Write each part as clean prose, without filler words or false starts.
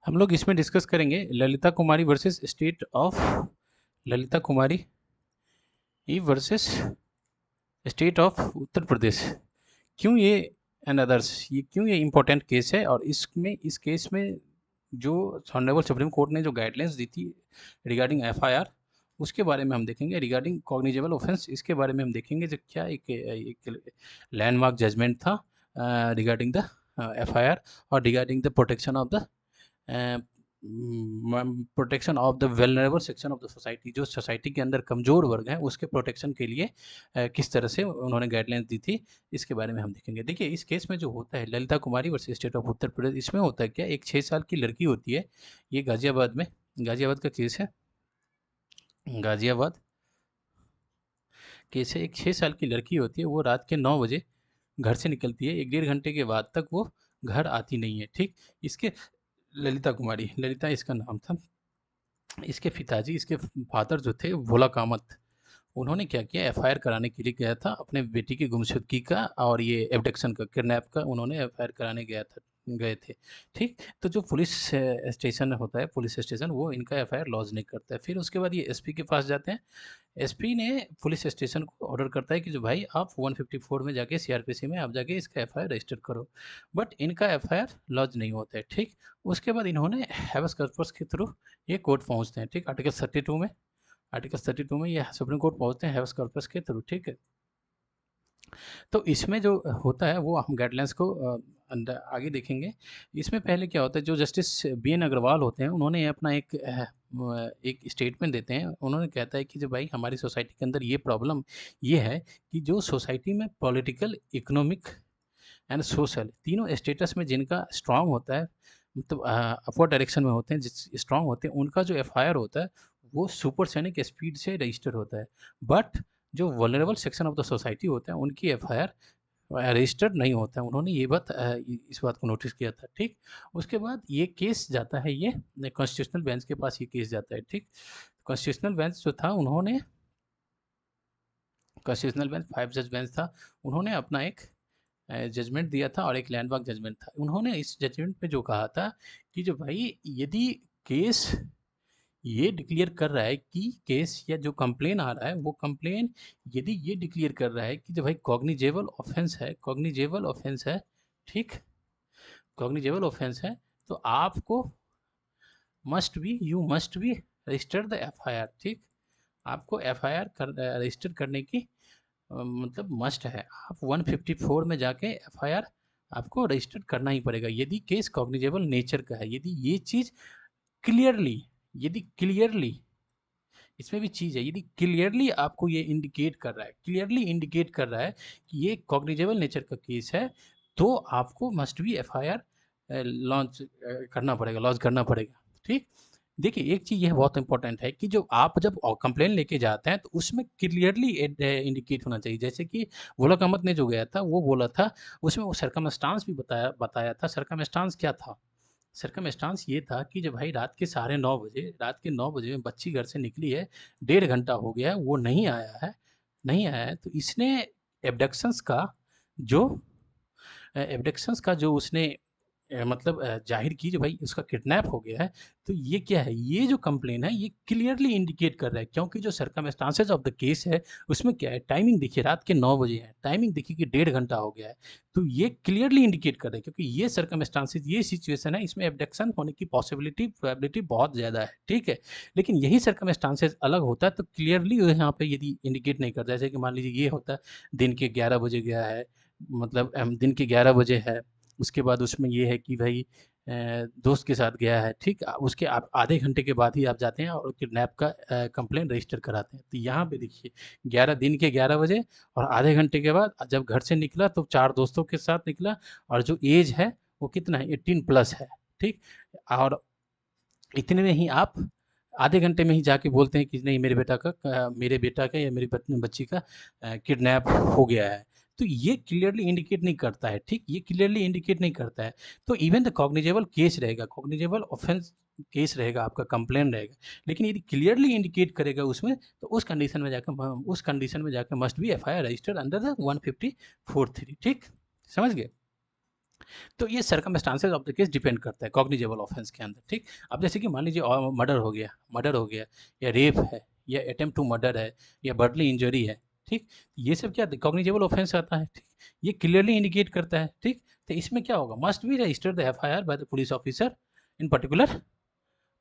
हम लोग इसमें डिस्कस करेंगे Lalita Kumari versus state of Lalita Kumari ई versus state of Uttar Pradesh. क्यों ये एंड अदर्स, ये क्यों ये इम्पोर्टेंट केस है, और इस केस में जो ऑनरेबल सुप्रीम कोर्ट ने जो गाइडलाइंस दी थी रिगार्डिंग एफआईआर, उसके बारे में हम देखेंगे। रिगार्डिंग कॉग्निजेबल ऑफेंस, इसके बारे में हम देखेंगे जो क्या एक लैंडमार्क जजमेंट था रिगार्डिंग द एफआईआर, और regarding the protection of the protection of the vulnerable section of the society, जो सोसाइटी के अंदर कमज़ोर वर्ग हैं उसके प्रोटेक्शन के लिए किस तरह से उन्होंने गाइडलाइंस दी थी, इसके बारे में हम देखेंगे। देखिए, इस केस में जो होता है Lalita Kumari versus state of Uttar प्रदेश, इसमें होता है क्या, एक 6 साल की लड़की होती है। ये गाज़ियाबाद का केस है। गाज़ियाबाद केस है। एक 6 साल की लड़की होती है, वो रात के 9 बजे घर से निकलती है। 1 डेढ़ घंटे के बाद तक वो घर आती नहीं है, ठीक। इसके ललिता कुमारी, ललिता इसका नाम था। इसके पिताजी, इसके फादर जो थे भोला कामत, उन्होंने क्या किया, एफआईआर कराने के लिए गया था अपने बेटी की गुमशुदगी का और ये एब्डक्शन का, किडनैप का, उन्होंने एफआईआर कराने गए थे, ठीक। तो जो पुलिस स्टेशन होता है, पुलिस स्टेशन, वो इनका एफआईआर लॉन्च नहीं करता है। फिर उसके बाद ये एसपी के पास जाते हैं। एसपी ने पुलिस स्टेशन को ऑर्डर करता है कि जो भाई आप 154 में जाके सीआरपीसी में आप जाके इसका एफआईआर रजिस्टर करो, बट इनका एफआईआर लॉन्च नहीं होता है, ठीक। उसके बाद इन्होंने हैबस कॉर्पस के थ्रू ये कोर्ट पहुंचते हैं, ठीक। आर्टिकल 32 में ये सुप्रीम कोर्ट पहुंचते हैं हैबस कॉर्पस के थ्रू, ठीक है। तो इसमें जो होता है वो हम गाइडलाइंस को आगे देखेंगे। इसमें पहले क्या होता है, जो जस्टिस बी एन अग्रवाल होते हैं, उन्होंने अपना एक स्टेटमेंट देते हैं। उन्होंने कहता है कि जो भाई हमारी सोसाइटी के अंदर ये प्रॉब्लम ये है कि जो सोसाइटी में पॉलिटिकल, इकोनॉमिक एंड सोशल तीनों स्टेटस में जिनका स्ट्रांग होता है, मतलब अपवर्ड डायरेक्शन में होते हैं, जिस स्ट्रांग होते हैं, उनका जो एफआईआर होता है वो सुपरसोनिक स्पीड से रजिस्टर होता है। बट जो vulnerable section of the society होते हैं उनकी एफआईआर रजिस्टर्ड नहीं होता है। उन्होंने ये बात इस बात को नोटिस किया था, ठीक। उसके बाद ये केस जाता है, ये कॉन्स्टिट्यूशनल बेंच के पास ये केस जाता है, ठीक। कॉन्स्टिट्यूशनल बेंच जो था, उन्होंने कॉन्स्टिट्यूशनल बेंच 5 जज बेंच था। उन्होंने अपना एक जजमेंट दिया था और एक लैंडमार्क जजमेंट था। उन्होंने इस जजमेंट में जो कहा था कि जो भाई यदि केस ये डिक्लेयर कर रहा है कि केस या जो कंप्लेन आ रहा है वो कंप्लेन यदि ये डिक्लेयर कर रहा है कि जो भाई कॉग्निजेबल ऑफेंस है, ठीक, कॉग्निजेबल ऑफेंस है, तो आपको must be register the FIR, ठीक। आपको एफआईआर रजिस्टर करने की मतलब मस्ट है। आप 154 में जाके एफआईआर आपको रजिस्टर करना ही पड़ेगा यदि केस कॉग्निजेबल नेचर का है। क्लियरली यदि क्लियरली इसमें भी चीज़ है, यदि क्लियरली आपको ये इंडिकेट कर रहा है, क्लियरली इंडिकेट कर रहा है कि ये कॉग्निजेबल नेचर का केस है, तो आपको मस्ट बी एफआईआर लॉन्च करना पड़ेगा, ठीक। देखिए, एक चीज़ यह बहुत इंपॉर्टेंट है कि जो आप जब कंप्लेन लेके जाते हैं तो उसमें क्लियरली इंडिकेट होना चाहिए। जैसे कि वोला अहमद ने जो गया था वो बोला था, उसमें वो सरकमस्टांस भी बताया था। सरकमस्टांस क्या था? सरकमस्टांस ये था कि जब भाई रात के 9 बजे में बच्ची घर से निकली है, 1.5 घंटा हो गया है, वो नहीं आया है, तो इसने एब्डक्शंस का जो उसने मतलब ज़ाहिर की, जो भाई उसका किडनैप हो गया है। तो ये क्या है, ये जो कंप्लेन है ये क्लियरली इंडिकेट कर रहा है, क्योंकि जो सर्कमस्टांसेस ऑफ द केस है उसमें क्या है, टाइमिंग देखिए, रात के 9 बजे है, टाइमिंग देखिए कि 1.5 घंटा हो गया है। तो ये क्लियरली इंडिकेट कर रहा है, क्योंकि ये सर्कमस्टांसेस, ये सिचुएशन है, इसमें एब्डक्शन होने की प्रोबेबिलिटी बहुत ज़्यादा है, ठीक है। लेकिन यही सर्कमस्टांसेस अलग होता है तो क्लियरली यहाँ पे यदि इंडिकेट नहीं करता, जैसे कि मान लीजिए ये होता है दिन के 11 बजे गया है, मतलब दिन के 11 बजे है, उसके बाद उसमें ये है कि भाई दोस्त के साथ गया है, ठीक। उसके आप आधे घंटे के बाद ही आप जाते हैं और किडनैप का कंप्लेन रजिस्टर कराते हैं। तो यहाँ पे देखिए, 11 बजे और आधे घंटे के बाद जब घर से निकला तो 4 दोस्तों के साथ निकला, और जो एज है वो कितना है, 18 प्लस है, ठीक। और इतने में ही आप आधे घंटे में ही जाके बोलते हैं कि नहीं, मेरे बेटा का या मेरी बच्ची का किडनैप हो गया है। तो ये क्लियरली इंडिकेट नहीं करता है, ठीक। ये क्लियरली इंडिकेट नहीं करता है। तो इवन द कॉग्निजेबल केस रहेगा, कॉग्निजेबल ऑफेंस केस रहेगा, आपका कंप्लेन रहेगा, लेकिन यदि क्लियरली इंडिकेट करेगा उसमें, तो उस कंडीशन में जाकर must be FIR registered under the 154(3), ठीक। समझ गए? तो ये circumstances of the case depend करता है कॉग्निजेबल ऑफेंस के अंदर, ठीक। अब जैसे कि मान लीजिए मर्डर हो गया या रेप है या अटेम्प्ट टू मर्डर है या बर्डली इंजरी है, ठीक। ये सब क्या कॉग्निजेबल ऑफेंस आता है, ठीक। ये क्लियरली इंडिकेट करता है, ठीक। तो इसमें क्या होगा, must be registered the FIR by the police officer in particular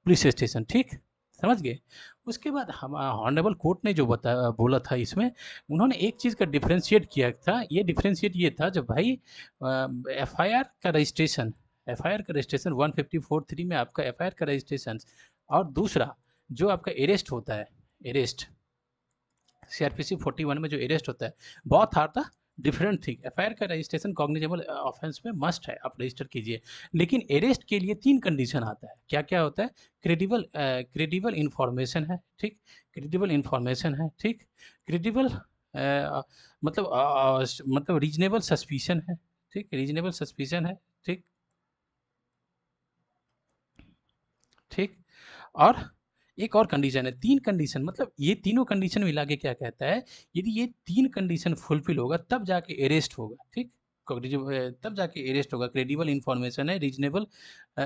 police station, ठीक। समझ गए। उसके बाद हम ऑनरेबल कोर्ट ने जो बोला था इसमें, उन्होंने एक चीज़ का डिफ्रेंशिएट किया था। ये डिफ्रेंशिएट ये था, जब भाई एफ आई आर का रजिस्ट्रेशन 154(3) में आपका एफ आई आर का रजिस्ट्रेशन, और दूसरा जो आपका अरेस्ट होता है, अरेस्ट सीआरपीसी 41 में जो अरेस्ट होता है, बहुत are the different thing. FIR का रजिस्ट्रेशन कॉग्निजेबल ऑफेंस में मस्ट है, आप रजिस्टर कीजिए। लेकिन अरेस्ट के लिए 3 कंडीशन आता है। क्या क्या होता है, क्रेडिबल इंफॉर्मेशन है, ठीक। क्रेडिबल इंफॉर्मेशन है, ठीक। क्रेडिबल मतलब रीजनेबल सस्पिशन है, ठीक। रीजनेबल सस्पिशन है, ठीक, ठीक। और एक और कंडीशन है, 3 कंडीशन, मतलब ये तीनों कंडीशन मिला के क्या कहता है, यदि ये 3 कंडीशन फुलफिल होगा तब जाके अरेस्ट होगा, ठीक। तब जाके अरेस्ट होगा। क्रेडिबल इंफॉर्मेशन है, रीजनेबल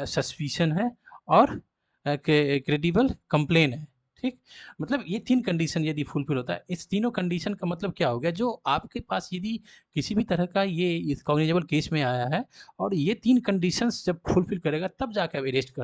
सस्पिशन है, और क्रेडिबल कंप्लेन है, ठीक। मतलब ये 3 कंडीशन यदि फुलफिल होता है, इस तीनों कंडीशन का मतलब क्या हो गया, जो आपके पास यदि किसी भी तरह का ये इस कॉग्निजेबल केस में आया है और ये 3 कंडीशंस जब फुलफिल करेगा तब जाके अरेस्ट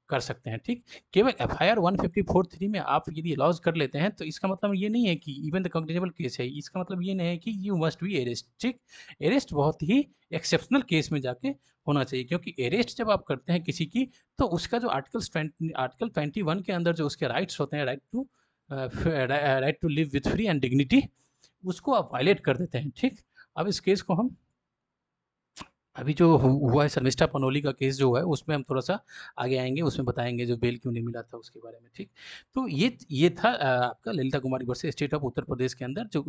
कर सकते हैं, ठीक। केवल एफआईआर 154(3) में आप यदि लॉज कर लेते हैं तो इसका मतलब ये नहीं है कि इवन द कॉग्निजेबल केस है, इसका मतलब ये नहीं है कि यू मस्ट बी अरेस्ट, ठीक। अरेस्ट बहुत ही एक्सेप्शनल केस में जाके होना चाहिए, क्योंकि अरेस्ट जब आप करते हैं किसी की, तो उसका जो आर्टिकल 21 के अंदर जो उसके राइट्स होते हैं, right to live with free and dignity, उसको आप वायलेट कर देते हैं, ठीक। अब इस केस को हम अभी जो हुआ है शर्मिष्ठा पनोली का केस जो है, उसमें हम थोड़ा-सा आगे आएँगे, उसमें बताएँगे जो बेल क्यों नहीं मिला था उसके बारे में, ठीक। तो ये था आपका Lalita Kumari versus state of Uttar प्रदेश के अंदर जो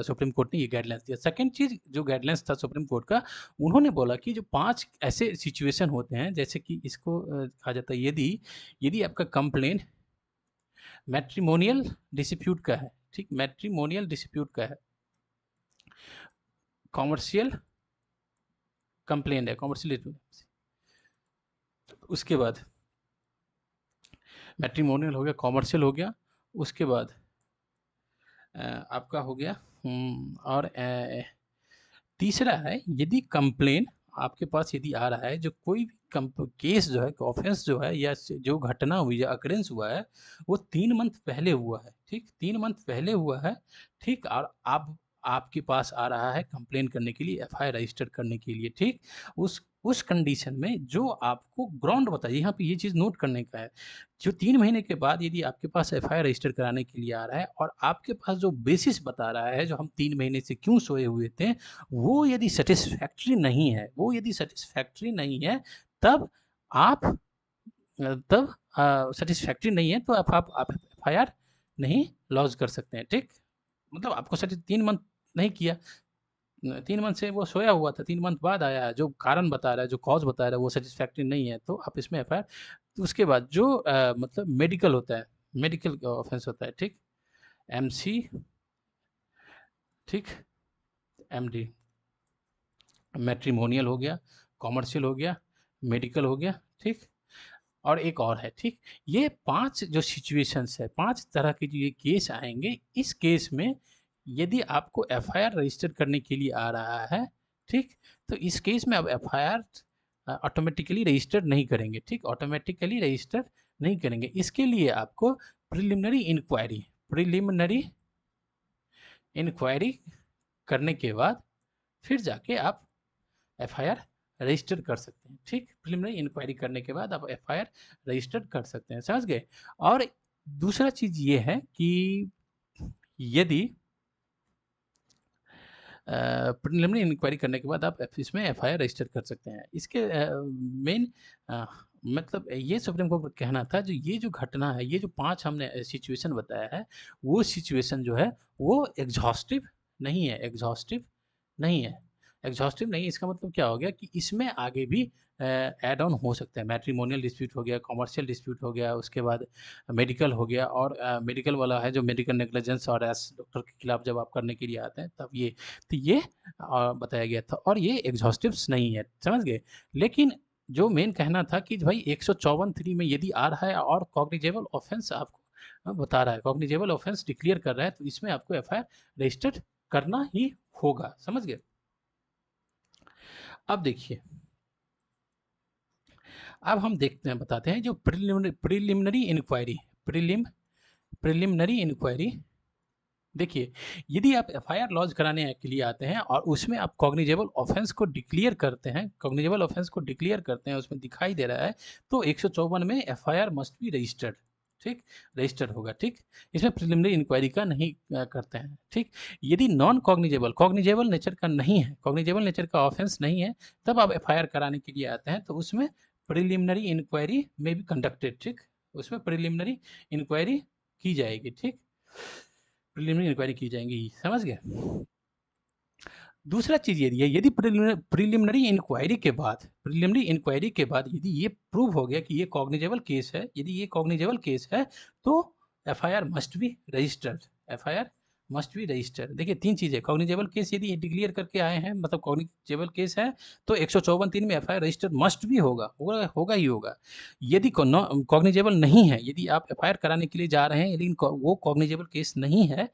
सुप्रीम कोर्ट ने ये गाइडलाइंस दिया। सेकंड चीज़ जो गाइडलाइंस था सुप्रीम कोर्ट का, उन्होंने बोला कि जो 5 ऐसे सिचुएशन होते हैं, जैसे कि इसको कहा जाता है, यदि यदि आपका कंप्लेंट मैट्रिमोनियल डिस्प्यूट का है, ठीक, मैट्रिमोनियल डिस्प्यूट का है, कॉमर्शियल कंप्लेंट है, कॉमर्शियल, उसके बाद मैट्रिमोनियल हो गया, कॉमर्शियल हो गया, उसके बाद आपका हो गया और तीसरा है, यदि कंप्लेन आपके पास यदि आ रहा है, जो कोई भी केस जो है, ऑफेंस जो है, या जो घटना हुई या अक्रेंस हुआ है, वो 3 मंथ पहले हुआ है, ठीक। 3 मंथ पहले हुआ है, ठीक। और आपके पास आ रहा है कंप्लेन करने के लिए, एफआईआर रजिस्टर करने के लिए, ठीक। उस कंडीशन में जो आपको ग्राउंड बताइए, यहाँ पे ये चीज़ नोट करने का है, जो 3 महीने के बाद यदि आपके पास एफआईआर रजिस्टर कराने के लिए आ रहा है, और आपके पास जो बेसिस बता रहा है, जो हम 3 महीने से क्यों सोए हुए थे, वो यदि सैटिस्फैक्टरी नहीं है, तब आप सैटिस्फैक्टरी नहीं है, तो आप एफआईआर नहीं लॉन्च कर सकते हैं, ठीक। मतलब आपको 3 मंथ नहीं किया, 3 मंथ से वो सोया हुआ था, 3 मंथ बाद आया है, जो कारण बता रहा है, जो कॉज़ बता रहा है, वो सैटिस्फैक्टरी नहीं है, तो आप इसमें एफआईआर। तो उसके बाद जो मतलब मेडिकल होता है, मेडिकल ऑफेंस होता है, ठीक, एमसी, ठीक, एमडी, मैट्रिमोनियल हो गया, कॉमर्शियल हो गया, मेडिकल हो गया, ठीक। और एक और है, ठीक। ये 5 जो सिचुएशंस है, 5 तरह के जो ये केस आएँगे, इस केस में यदि आपको एफआईआर रजिस्टर करने के लिए आ रहा है, ठीक, तो इस केस में अब एफआईआर ऑटोमेटिकली रजिस्टर नहीं करेंगे, ठीक, ऑटोमेटिकली रजिस्टर नहीं करेंगे। इसके लिए आपको प्रिलिमिनरी इंक्वायरी करने के बाद फिर जाके आप एफआईआर रजिस्टर कर सकते हैं, ठीक। प्रिलिमिनरी इंक्वायरी करने के बाद आप एफआईआर रजिस्टर कर सकते हैं, समझ गए। और दूसरा चीज़ ये है कि यदि प्रिलिमिनरी इंक्वायरी करने के बाद आप इसमें एफआईआर रजिस्टर कर सकते हैं। इसके मेन मतलब ये सुप्रीम कोर्ट का कहना था, जो ये जो घटना है, ये जो 5 हमने सिचुएशन बताया है, वो सिचुएशन जो है वो एग्जॉस्टिव नहीं है, एग्जॉस्टिव नहीं, इसका मतलब क्या हो गया कि इसमें आगे भी ऐड ऑन हो सकता है। मैट्रिमोनियल डिस्प्यूट हो गया, कमर्शियल डिस्प्यूट हो गया, उसके बाद मेडिकल हो गया, और मेडिकल वाला है जो मेडिकल नेग्लिजेंस और एस डॉक्टर के खिलाफ जब आप करने के लिए आते हैं तब ये, तो ये बताया गया था, और ये एग्जॉस्टिव्स नहीं है, समझ गए। लेकिन जो मेन कहना था कि भाई 154(3) में यदि आ रहा है और कॉग्निजेबल ऑफेंस आपको बता रहा है, कॉग्निजेबल ऑफेंस डिक्लेयर कर रहा है, तो इसमें आपको एफआईआर रजिस्टर्ड करना ही होगा, समझ गए। अब देखिए, अब हम देखते हैं, बताते हैं जो प्रिलिमिनरी इंक्वायरी, प्रिलिमिनरी इंक्वायरी। देखिए, यदि आप एफआईआर लॉन्च कराने के लिए आते हैं और उसमें आप कॉग्निजेबल ऑफेंस को डिक्लेयर करते हैं, कॉग्निजेबल ऑफेंस को डिक्लेयर करते हैं, उसमें दिखाई दे रहा है, तो 154 में एफआईआर मस्ट बी रजिस्टर्ड, ठीक, रजिस्टर्ड होगा, ठीक। इसमें प्रिलिमिनरी इंक्वायरी का नहीं करते हैं, ठीक। यदि नॉन कॉग्निजेबल, कॉग्निजेबल नेचर का नहीं है, कॉग्निजेबल नेचर का ऑफेंस नहीं है, तब आप एफआईआर कराने के लिए आते हैं, तो उसमें प्रिलिमिनरी इंक्वायरी में भी कंडक्टेड, ठीक, उसमें प्रिलिमिनरी इंक्वायरी की जाएगी, ठीक, प्रिलिमिनरी इंक्वायरी की जाएंगी, समझ गए। दूसरा चीज ये है, यदि प्रिलिमिनरी इंक्वायरी के बाद, प्रिलिमिनरी इंक्वायरी के बाद यदि ये प्रूव हो गया कि ये कॉग्निजेबल केस है, यदि ये कॉग्निजेबल केस है, तो FIR must be registered, FIR must be registered. देखिए, तीन चीजें, कॉग्निजेबल केस यदि डिक्लेयर करके आए हैं, मतलब कॉग्निजेबल केस है, तो 154(3) में एफआईआर रजिस्टर्ड मस्ट भी होगा, होगा ही होगा। यदि कॉग्निजेबल नहीं है, यदि आप एफआईआर कराने के लिए जा रहे हैं लेकिन वो कॉग्निजेबल केस नहीं है,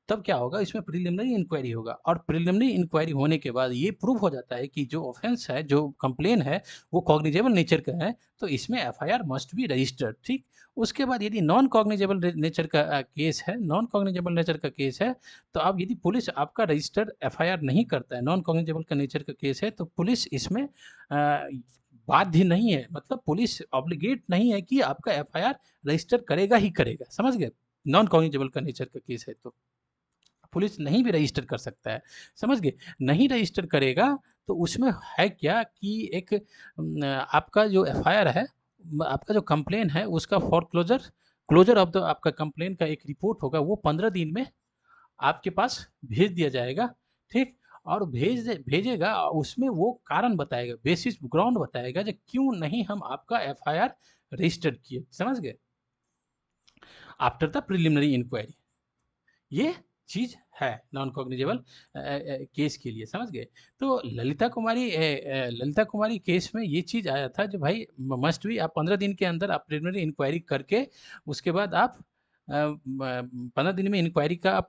तब क्या होगा, इसमें प्रिलिमिनरी इंक्वायरी होगा, और प्रिलिमिनरी इंक्वायरी होने के बाद ये प्रूव हो जाता है कि जो ऑफेंस है, जो कंप्लेन है, वो कॉग्निजेबल नेचर का है, तो इसमें एफआईआर मस्ट बी रजिस्टर्ड, ठीक। उसके बाद यदि नॉन कॉग्निजेबल नेचर का केस है, नॉन कॉग्निजेबल नेचर का केस है, तो अब यदि पुलिस आपका रजिस्टर्ड एफआईआर नहीं करता है, नॉन कॉग्निजेबल का नेचर का केस है, तो पुलिस इसमें बाध्य नहीं है, मतलब पुलिस ऑब्लिगेट नहीं है कि आपका एफआईआर रजिस्टर करेगा ही करेगा, समझ गए। नॉन कॉग्निजेबल का नेचर का केस है तो पुलिस नहीं भी रजिस्टर कर सकता है, समझ गए। नहीं रजिस्टर करेगा तो उसमें है क्या कि एक आपका जो एफआईआर है, आपका जो कंप्लेन है, उसका फॉर क्लोजर ऑफ द आपका कंप्लेन का एक रिपोर्ट होगा, वो 15 दिन में आपके पास भेज दिया जाएगा, ठीक। और भेजेगा, उसमें वो कारण बताएगा, बेसिस ग्राउंड बताएगा जो क्यों नहीं हम आपका एफआईआर रजिस्टर किए, समझ गए, आफ्टर द प्रिलिमिनरी इंक्वायरी। ये चीज है नॉन कॉग्निजेबल केस के लिए, समझ गए। तो ललिता कुमारी केस में ये चीज आया था, जो भाई मस्ट भी आप 15 दिन के अंदर आप प्रिलिमिनरी इंक्वायरी करके, उसके बाद आप 15 दिन में इंक्वायरी का आप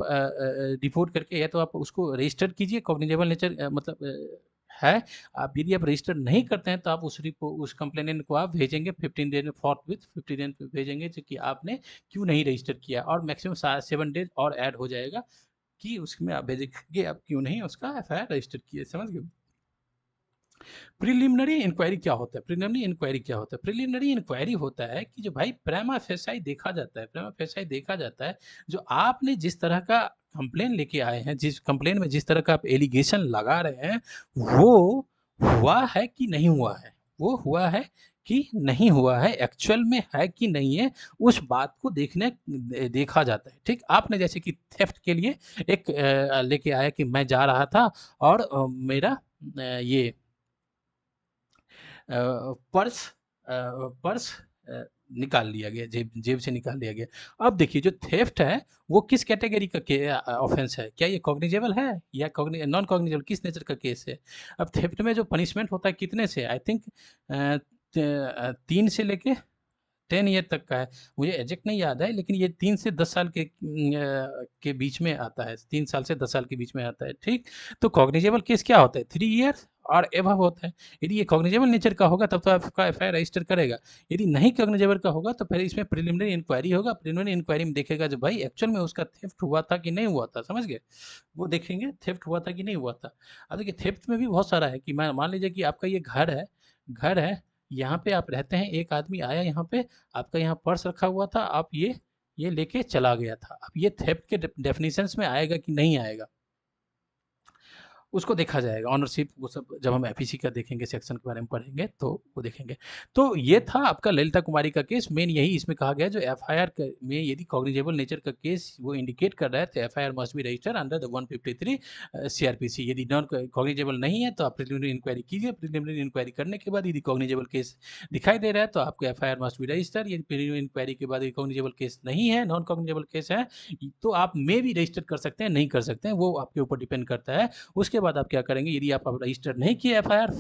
रिपोर्ट करके, या तो आप उसको रजिस्टर कीजिए, कॉग्निजेबल नेचर मतलब है। आप यदि आप रजिस्टर नहीं करते हैं, तो आप उस कंप्लेनेंट को आप भेजेंगे 15 दिन, फॉर्थ विथ 15 दिन भेजेंगे, जो कि आपने क्यों नहीं रजिस्टर किया, और मैक्सिमम 7 डेज और ऐड हो जाएगा कि उसमें आप भेजेंगे आप क्यों नहीं उसका एफआईआर रजिस्टर किए, समझ गए। प्रिलिमिनरी इंक्वायरी क्या होता है, प्रिलिमिनरी इंक्वायरी क्या होता है, प्रिलिमिनरी इंक्वायरी होता है कि जो भाई प्रेमा फेसाई देखा जाता है, प्रेमा फेसाई देखा जाता है, जो आपने जिस तरह का कंप्लेन लेके आए हैं, जिस कंप्लेन में जिस तरह का आप एलिगेशन लगा रहे हैं, वो हुआ है कि नहीं हुआ है, वो हुआ है कि नहीं हुआ है, एक्चुअल में है कि नहीं है, उस बात को देखा जाता है, ठीक। आपने जैसे कि थेफ्ट के लिए एक लेके आया कि मैं जा रहा था और मेरा ये पर्स पर्स निकाल लिया गया, जेब से निकाल लिया गया। अब देखिए, जो थेफ्ट है वो किस कैटेगरी का ऑफेंस है, क्या ये कॉग्निजेबल है या नॉन कॉग्निजेबल, किस नेचर का केस है। अब थेफ्ट में जो पनिशमेंट होता है कितने से, आई थिंक 3 से लेके 10 ईयर तक का है, मुझे एग्जैक्ट नहीं याद है, लेकिन ये 3 से 10 साल के बीच में आता है, 3 साल से 10 साल के बीच में आता है, ठीक। तो कॉग्निजेबल केस क्या होता है, 3 ईयर और एबव होता है। यदि ये कॉग्निजेबल नेचर का होगा तब तो आपका एफआईआर रजिस्टर करेगा, यदि नहीं कॉग्निजेबल का होगा तो फिर इसमें प्रिलिमिनरी इंक्वायरी होगा, प्रिलिमिनरी इंक्वायरी में देखेगा जो भाई एक्चुअल में उसका थेफ्ट हुआ था कि नहीं हुआ था, समझ गए, वो देखेंगे थेफ्ट हुआ था कि नहीं हुआ था। अब देखिए, थेफ्ट में भी बहुत सारा है कि मान लीजिए कि आपका ये घर है, यहाँ पे आप रहते हैं, एक आदमी आया यहाँ पे, आपका यहाँ पर्स रखा हुआ था, आप ये लेके चला गया था, अब ये थेफ्ट के डेफिनेशंस में आएगा कि नहीं आएगा। उसको देखा जाएगा, ऑनरशिप वो सब जब हम एफईसी का देखेंगे, सेक्शन के बारे में पढ़ेंगे तो वो देखेंगे। तो ये था आपका ललिता कुमारी का केस। मेन यही इसमें कहा गया है, जो एफआईआर में यदि कॉग्निजेबल नेचर का केस वो इंडिकेट कर रहा है तो FIR must be registered under the 153 CrPC. यदि नॉन कॉग्निजेबल नहीं है तो आप प्रिलिमिनरी इंक्वायरी कीजिए। प्रिलिमिनरी इंक्वायरी करने के बाद यदि कॉग्निजेबल केस दिखाई दे रहा है तो आपको एफआईआर मस्ट बी रजिस्टर्ड। यदि प्रिलिमिनरी इंक्वायरी के बाद कॉग्निजेबल केस नहीं है, नॉन कॉग्निजेबल केस है, तो आप मे भी रजिस्टर कर सकते हैं, नहीं कर सकते हैं, वो आपके ऊपर डिपेंड करता है। उसके बाद आप क्या करेंगे, यदि आप रजिस्टर नहीं किए एफआईआर,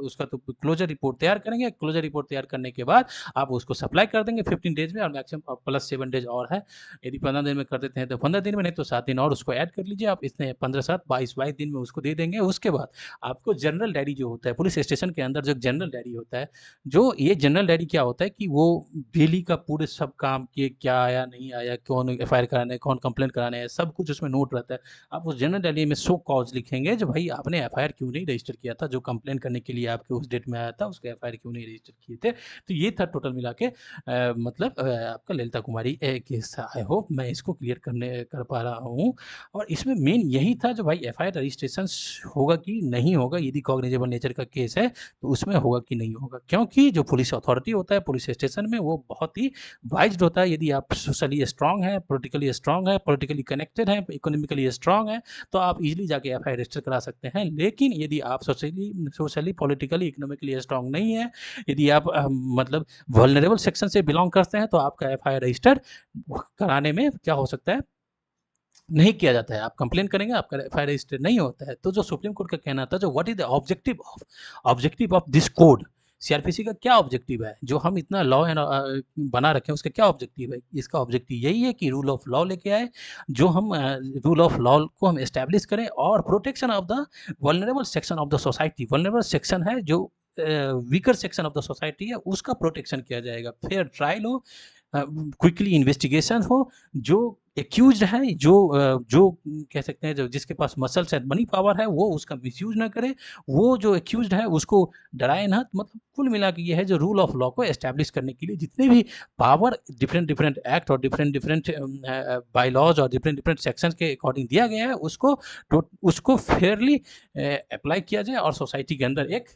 उसका तो क्लोजर रिपोर्ट तैयार करेंगे। क्लोजर रिपोर्ट तैयार करने के बाद आप उसको सप्लाई कर देंगे 15 डेज में, और मैक्सिमम प्लस 7 डेज और है। यदि 15 दिन में कर देते हैं तो 15 दिन में, नहीं तो 7 दिन और उसको ऐड कर लीजिए आप। इसने 15 7 22 दिन में उसको दे देंगे। उसके बाद आपको जनरल डायरी जो होता है पुलिस स्टेशन के अंदर, जो जनरल डायरी होता है, जो ये जनरल डायरी क्या होता है कि वो डेली का पूरे सब काम के क्या आया नहीं आया, कौन एफआईआर कराना है, कौन कंप्लेंट कराना है, सब कुछ उसमें नोट रहता है। आप उस जनरल डायरी में सो कॉज लिखेंगे, जो भाई आपने एफआईआर क्यों नहीं रजिस्टर किया था, जो कंप्लेंट करने के लिए आपके उस डेट में आया था उसका एफआईआर क्यों नहीं रजिस्टर किए थे। तो ये था टोटल मिला के मतलब आपका ललिता कुमारी केस था। आई होप मैं इसको क्लियर कर पा रहा हूँ। और इसमें मेन यही था, जो भाई एफआईआर रजिस्ट्रेशन होगा कि नहीं होगा, यदि कॉग्निजेबल नेचर का केस है तो उसमें होगा कि नहीं होगा। क्योंकि जो पुलिस अथॉरिटी होता है पुलिस स्टेशन में, वो बहुत ही वाइज्ड होता है। यदि आप सोशली स्ट्रांग है, पॉलिटिकली स्ट्रांग है, पॉलिटिकली कनेक्टेड है, इकोनॉमिकली स्ट्रांग है, तो आप इजीली जाके एफआईआर रजिस्टर करा सकते हैं। लेकिन यदि आप सोशली पॉलिटिकली इकोनॉमिकली स्ट्रांग नहीं है, यदि आप मतलब वल्नरेबल सेक्शन से बिलोंग करते हैं, तो आपका एफआईआर रजिस्टर कराने में क्या हो सकता है, नहीं किया जाता है। आप कंप्लेन करेंगे, आपका एफआईआर रजिस्टर नहीं होता है। तो जो सुप्रीम कोर्ट का कहना था, जो what is the objective of this code, CrPC का क्या ऑब्जेक्टिव है, जो हम इतना लॉ एंड बना रखे हैं, उसका क्या ऑब्जेक्टिव है। इसका ऑब्जेक्टिव यही है कि रूल ऑफ लॉ लेके आए, जो हम रूल ऑफ लॉ को हम एस्टैब्लिश करें, और protection of the vulnerable section of the society. Vulnerable section है जो weaker section of the society है, उसका प्रोटेक्शन किया जाएगा। फेयर ट्रायल हो, क्विकली इन्वेस्टिगेशन हो, जो एक्यूज्ड है, जो कह सकते हैं, जो जिसके पास मसल्स एंड मनी पावर है, वो उसका मिसयूज ना करे, वो जो एक्यूज्ड है उसको डराए ना। मतलब कुल मिला के ये है, जो रूल ऑफ लॉ को एस्टैब्लिश करने के लिए जितने भी पावर डिफरेंट डिफरेंट एक्ट और डिफरेंट डिफरेंट बाई लॉज और डिफरेंट डिफरेंट सेक्शन के अकॉर्डिंग दिया गया है, उसको फेयरली अप्लाई किया जाए, और सोसाइटी के अंदर एक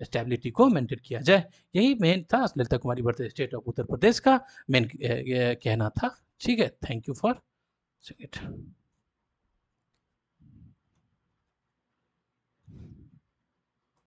स्टेबिलिटी को मेंटेन किया जाए। यही मेन था Lalita Kumari versus state of Uttar प्रदेश का मेन कहना था। ठीक है, थैंक यू फॉर इट।